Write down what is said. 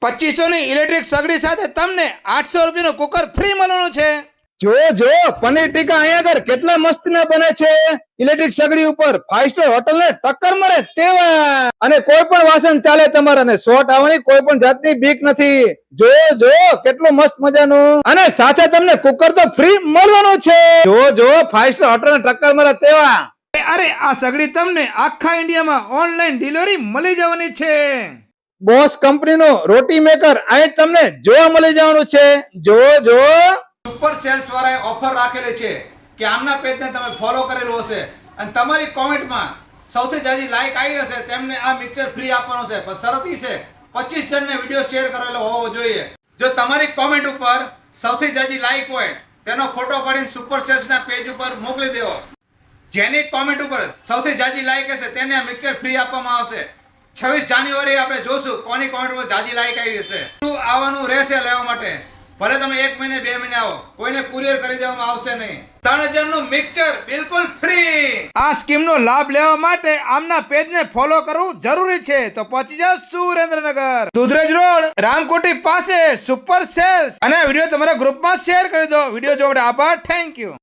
2500 ની ઇલેક્ટ્રિક સગડી સાથે તમને 800 રૂપિયાનું કુકર ફ્રી મળવાનું છે। જો પનીર ટીકા અહીંયા આગળ કેટલા મસ્ત ના બને છે ઇલેક્ટ્રિક સગડી ઉપર 5 સ્ટાર હોટલ ને ટક્કર મારે તેવા, અને કોઈ પણ વાસણ ચાલે તમારે, અને શોર્ટ આવવાની કોઈ પણ જાતની બીક નથી। જો કેટલું મસ્ત મજાનું, અને સાથે તમને કુકર તો ફ્રી મળવાનું છે। જો 5 સ્ટાર હોટલ ને ટક્કર મારે તેવા। અરે આ સગડી તમને આખા ઇન્ડિયામાં ઓનલાઈન ડિલિવરી મળી જવાની છે। બોસ કંપનીનો રોટી મેકર અહીં તમને જોવા મળી જવાનું છે। જો સુપર સેલ્સ વાળાએ ઓફર રાખેલી છે કે આમના પેજને તમે ફોલો કરેલું હશે અને તમારી કોમેન્ટમાં સૌથી જાજી લાઈક આવી હશે તેમને આ મિક્સર ફ્રી આપવાનો છે, પણ શરત ઈ છે 25 જણને વિડિયો શેર કરેલો હોવો જોઈએ। જો તમારી કોમેન્ટ ઉપર સૌથી જાજી લાઈક હોય તેનો ફોટો પાડીને સુપર સેલ્સના પેજ ઉપર મોકલી દેવો। જેની કોમેન્ટ ઉપર સૌથી જાજી લાઈક હશે તેને આ મિક્સર ફ્રી આપવામાં આવશે। 26 જાન્યુઆરી આપણે જોશું કોની કોમેન્ટ ઉપર જાજી લાઈક આવી હશે। શું આવવાનું રહેશે લેવા માટે, ભલે તમે 1 મહિને 2 મહિને આવો, કોઈને કુરિયર કરી દેવામાં આવશે નહીં। 3000 નું મિક્સર બિલકુલ ફ્રી। આ સ્કીમ નો લાભ લેવા માટે આમના પેજને ફોલો કરવું જરૂરી છે। તો પહોંચી જાઓ સુરેન્દ્રનગર, દુધરેજ રોડ, રામકોટી પાસે સુપર સેલ્સ, અને આ વિડીયો તમારા ગ્રુપમાં શેર કરી દો। વિડીયો જોવા માટે આભાર, થેન્ક યુ।